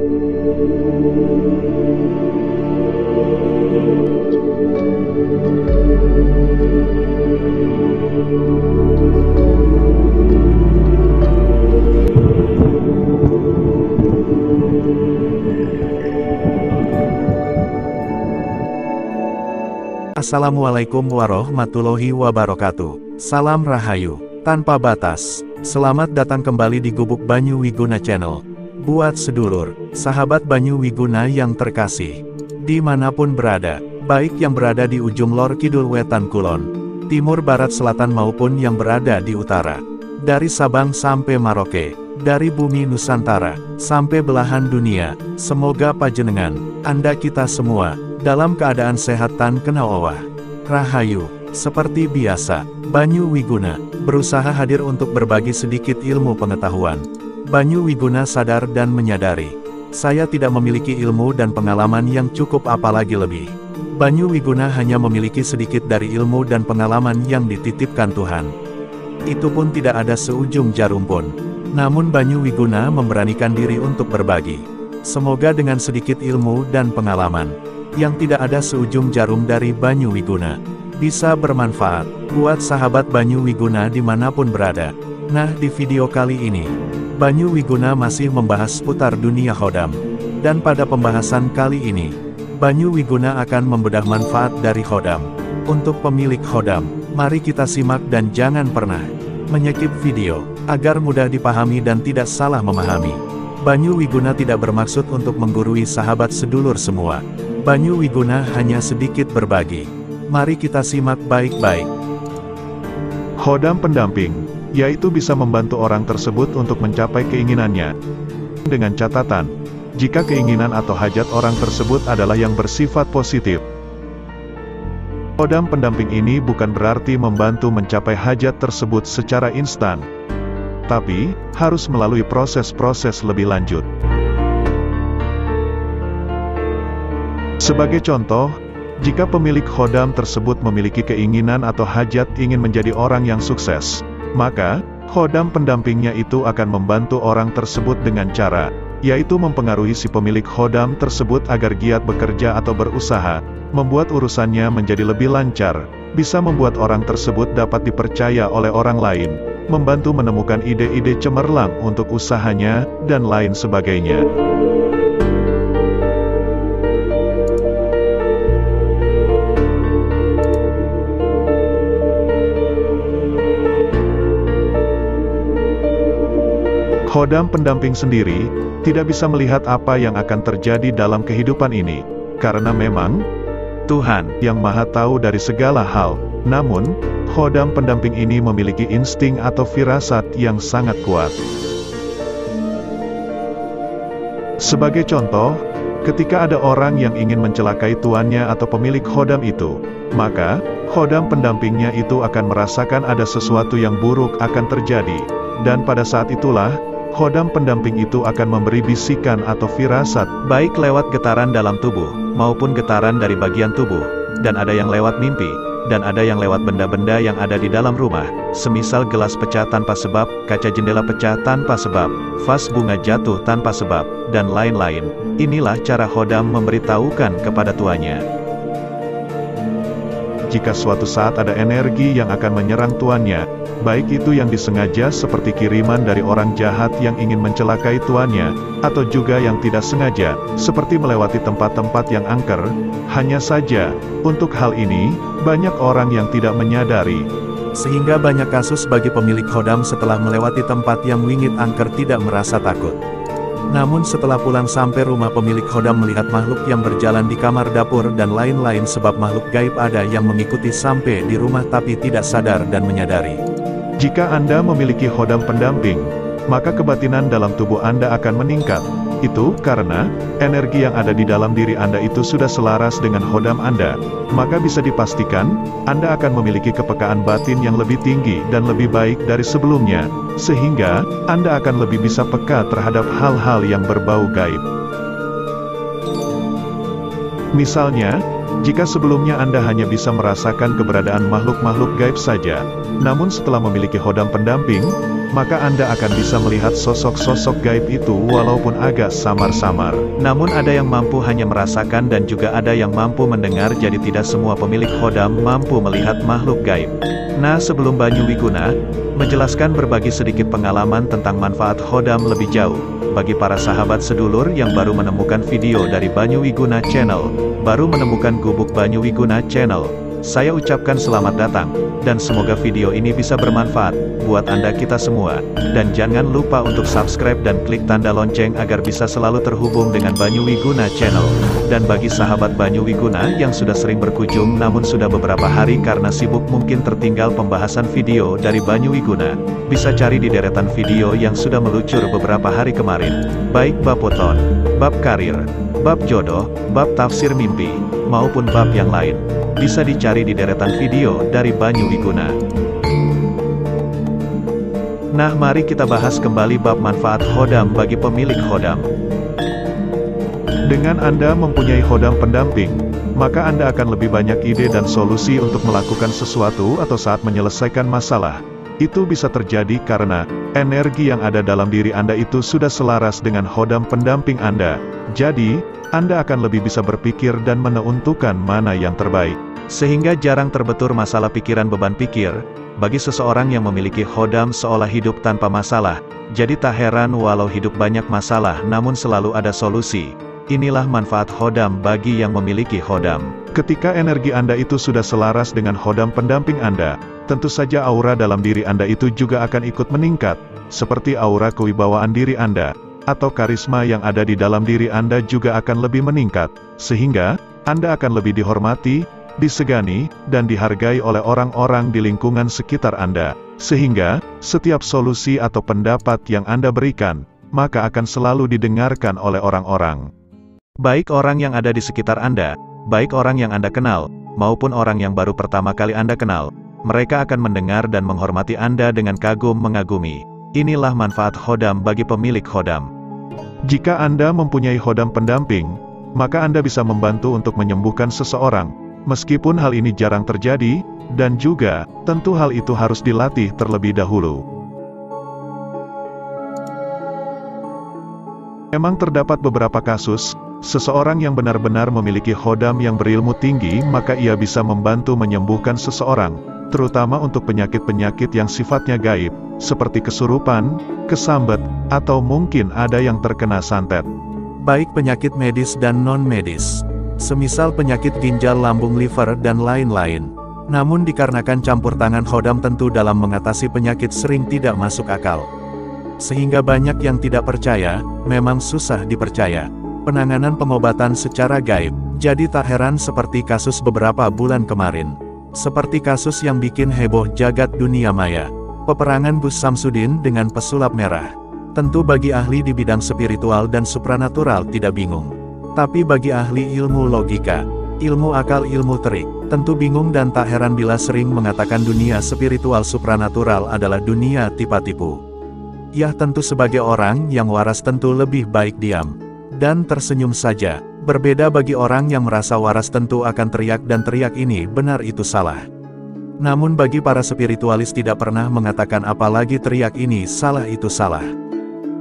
Assalamualaikum warahmatullahi wabarakatuh. Salam Rahayu, tanpa batas. Selamat datang kembali di Gubuk Banyu Wiguna Channel. Buat sedulur, sahabat Banyu Wiguna yang terkasih, dimanapun berada, baik yang berada di ujung lor kidul wetan kulon, timur barat selatan maupun yang berada di utara, dari Sabang sampai Merauke, dari bumi Nusantara, sampai belahan dunia, semoga panjenengan, Anda kita semua, dalam keadaan sehat tan kena owah. Rahayu, seperti biasa, Banyu Wiguna, berusaha hadir untuk berbagi sedikit ilmu pengetahuan. Banyu Wiguna sadar dan menyadari, saya tidak memiliki ilmu dan pengalaman yang cukup apalagi lebih. Banyu Wiguna hanya memiliki sedikit dari ilmu dan pengalaman yang dititipkan Tuhan. Itu pun tidak ada seujung jarum pun. Namun Banyu Wiguna memberanikan diri untuk berbagi. Semoga dengan sedikit ilmu dan pengalaman, yang tidak ada seujung jarum dari Banyu Wiguna, bisa bermanfaat buat sahabat Banyu Wiguna dimanapun berada. Nah, di video kali ini, Banyu Wiguna masih membahas seputar dunia khodam. Dan pada pembahasan kali ini, Banyu Wiguna akan membedah manfaat dari khodam. Untuk pemilik khodam, mari kita simak dan jangan pernah menyekip video, agar mudah dipahami dan tidak salah memahami. Banyu Wiguna tidak bermaksud untuk menggurui sahabat sedulur semua. Banyu Wiguna hanya sedikit berbagi. Mari kita simak baik-baik. Khodam pendamping, yaitu bisa membantu orang tersebut untuk mencapai keinginannya. Dengan catatan, jika keinginan atau hajat orang tersebut adalah yang bersifat positif. Khodam pendamping ini bukan berarti membantu mencapai hajat tersebut secara instan, tapi harus melalui proses-proses lebih lanjut. Sebagai contoh, jika pemilik khodam tersebut memiliki keinginan atau hajat ingin menjadi orang yang sukses, maka khodam pendampingnya itu akan membantu orang tersebut dengan cara, yaitu mempengaruhi si pemilik khodam tersebut agar giat bekerja atau berusaha, membuat urusannya menjadi lebih lancar, bisa membuat orang tersebut dapat dipercaya oleh orang lain, membantu menemukan ide-ide cemerlang untuk usahanya, dan lain sebagainya. Khodam pendamping sendiri tidak bisa melihat apa yang akan terjadi dalam kehidupan ini, karena memang Tuhan yang Maha Tahu dari segala hal. Namun, khodam pendamping ini memiliki insting atau firasat yang sangat kuat. Sebagai contoh, ketika ada orang yang ingin mencelakai tuannya atau pemilik khodam itu, maka khodam pendampingnya itu akan merasakan ada sesuatu yang buruk akan terjadi, dan pada saat itulah khodam pendamping itu akan memberi bisikan atau firasat, baik lewat getaran dalam tubuh, maupun getaran dari bagian tubuh, dan ada yang lewat mimpi, dan ada yang lewat benda-benda yang ada di dalam rumah, semisal gelas pecah tanpa sebab, kaca jendela pecah tanpa sebab, vas bunga jatuh tanpa sebab, dan lain-lain. Inilah cara khodam memberitahukan kepada tuannya. Jika suatu saat ada energi yang akan menyerang tuannya, baik itu yang disengaja seperti kiriman dari orang jahat yang ingin mencelakai tuannya, atau juga yang tidak sengaja, seperti melewati tempat-tempat yang angker, hanya saja, untuk hal ini, banyak orang yang tidak menyadari. Sehingga banyak kasus bagi pemilik khodam setelah melewati tempat yang wingit angker tidak merasa takut. Namun setelah pulang sampai rumah pemilik khodam melihat makhluk yang berjalan di kamar dapur dan lain-lain sebab makhluk gaib ada yang mengikuti sampai di rumah tapi tidak sadar dan menyadari. Jika Anda memiliki khodam pendamping, maka kebatinan dalam tubuh Anda akan meningkat. Itu karena energi yang ada di dalam diri Anda itu sudah selaras dengan khodam Anda, maka bisa dipastikan Anda akan memiliki kepekaan batin yang lebih tinggi dan lebih baik dari sebelumnya, sehingga Anda akan lebih bisa peka terhadap hal-hal yang berbau gaib. Misalnya, jika sebelumnya Anda hanya bisa merasakan keberadaan makhluk-makhluk gaib saja, namun setelah memiliki khodam pendamping, maka Anda akan bisa melihat sosok-sosok gaib itu walaupun agak samar-samar. Namun ada yang mampu hanya merasakan dan juga ada yang mampu mendengar, jadi tidak semua pemilik khodam mampu melihat makhluk gaib. Nah, sebelum Banyu Wiguna menjelaskan berbagi sedikit pengalaman tentang manfaat khodam lebih jauh, bagi para sahabat sedulur yang baru menemukan video dari Banyu Wiguna Channel, baru menemukan Gubuk Banyu Wiguna Channel, saya ucapkan selamat datang, dan semoga video ini bisa bermanfaat buat Anda kita semua. Dan jangan lupa untuk subscribe dan klik tanda lonceng agar bisa selalu terhubung dengan Banyu Wiguna Channel. Dan bagi sahabat Banyu Wiguna yang sudah sering berkunjung namun sudah beberapa hari karena sibuk mungkin tertinggal pembahasan video dari Banyu Wiguna, bisa cari di deretan video yang sudah meluncur beberapa hari kemarin, baik bab weton, bab karir, bab jodoh, bab tafsir mimpi, maupun bab yang lain. Bisa dicari di deretan video dari Banyu Wiguna. Nah, mari kita bahas kembali bab manfaat khodam bagi pemilik khodam. Dengan Anda mempunyai khodam pendamping, maka Anda akan lebih banyak ide dan solusi untuk melakukan sesuatu atau saat menyelesaikan masalah. Itu bisa terjadi karena energi yang ada dalam diri Anda itu sudah selaras dengan khodam pendamping Anda. Jadi, Anda akan lebih bisa berpikir dan menentukan mana yang terbaik. Sehingga jarang terbetur masalah pikiran beban pikir. Bagi seseorang yang memiliki khodam seolah hidup tanpa masalah. Jadi tak heran walau hidup banyak masalah namun selalu ada solusi. Inilah manfaat khodam bagi yang memiliki khodam. Ketika energi Anda itu sudah selaras dengan khodam pendamping Anda, tentu saja aura dalam diri Anda itu juga akan ikut meningkat, seperti aura kewibawaan diri Anda, atau karisma yang ada di dalam diri Anda juga akan lebih meningkat, sehingga Anda akan lebih dihormati, disegani, dan dihargai oleh orang-orang di lingkungan sekitar Anda, sehingga setiap solusi atau pendapat yang Anda berikan, maka akan selalu didengarkan oleh orang-orang. Baik orang yang ada di sekitar Anda, baik orang yang Anda kenal, maupun orang yang baru pertama kali Anda kenal, mereka akan mendengar dan menghormati Anda dengan kagum mengagumi. Inilah manfaat khodam bagi pemilik khodam. Jika Anda mempunyai khodam pendamping, maka Anda bisa membantu untuk menyembuhkan seseorang, meskipun hal ini jarang terjadi, dan juga, tentu hal itu harus dilatih terlebih dahulu. Memang terdapat beberapa kasus, seseorang yang benar-benar memiliki khodam yang berilmu tinggi maka ia bisa membantu menyembuhkan seseorang, terutama untuk penyakit-penyakit yang sifatnya gaib, seperti kesurupan, kesambet, atau mungkin ada yang terkena santet. Baik penyakit medis dan non-medis. Semisal penyakit ginjal, lambung, liver, dan lain-lain. Namun dikarenakan campur tangan khodam tentu dalam mengatasi penyakit sering tidak masuk akal. Sehingga banyak yang tidak percaya, memang susah dipercaya. Penanganan pengobatan secara gaib, jadi tak heran seperti kasus beberapa bulan kemarin. Seperti kasus yang bikin heboh jagat dunia maya. Peperangan Bus Samsudin dengan pesulap merah. Tentu bagi ahli di bidang spiritual dan supranatural tidak bingung. Tapi bagi ahli ilmu logika, ilmu akal, ilmu trik, tentu bingung dan tak heran bila sering mengatakan dunia spiritual supranatural adalah dunia tipu-tipu. Ya tentu sebagai orang yang waras tentu lebih baik diam dan tersenyum saja. Berbeda bagi orang yang merasa waras tentu akan teriak dan teriak ini benar itu salah. Namun bagi para spiritualis tidak pernah mengatakan apalagi teriak ini salah itu salah.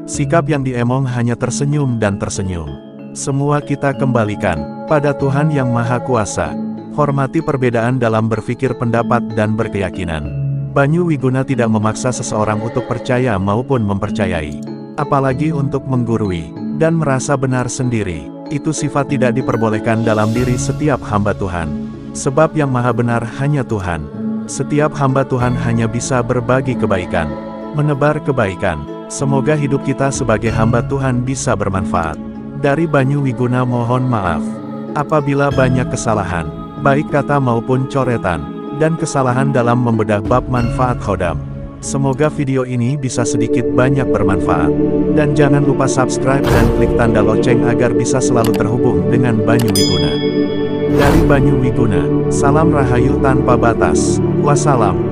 Sikap yang diemong hanya tersenyum dan tersenyum. Semua kita kembalikan pada Tuhan Yang Maha Kuasa. Hormati perbedaan dalam berpikir, pendapat, dan berkeyakinan. Banyu Wiguna tidak memaksa seseorang untuk percaya maupun mempercayai. Apalagi untuk menggurui dan merasa benar sendiri. Itu sifat tidak diperbolehkan dalam diri setiap hamba Tuhan. Sebab yang maha benar hanya Tuhan. Setiap hamba Tuhan hanya bisa berbagi kebaikan, menebar kebaikan. Semoga hidup kita sebagai hamba Tuhan bisa bermanfaat. Dari Banyu Wiguna mohon maaf apabila banyak kesalahan, baik kata maupun coretan, dan kesalahan dalam membedah bab manfaat khodam. Semoga video ini bisa sedikit banyak bermanfaat. Dan jangan lupa subscribe dan klik tanda lonceng agar bisa selalu terhubung dengan Banyu Wiguna. Dari Banyu Wiguna, salam rahayu tanpa batas. Wassalam.